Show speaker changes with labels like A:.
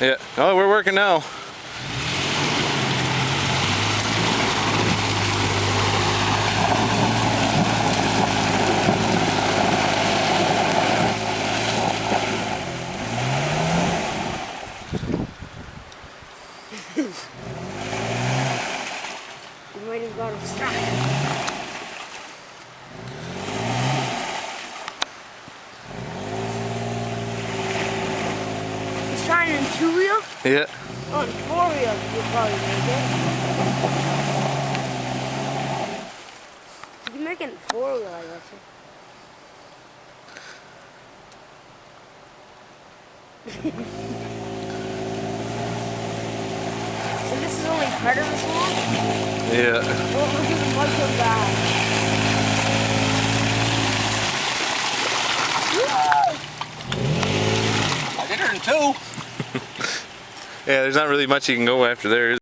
A: Yeah. Oh, we're working now.
B: You might have got him stuck. He's trying in 2-wheel?
A: Yeah.
B: On 4-wheel, you'll probably make it. You can make it in 4-wheel, I guess. So this is only part of the swamp?
A: Yeah.
B: Well, look at the mud come back.
C: I did her in 2.
A: Yeah, there's not really much you can go after there, is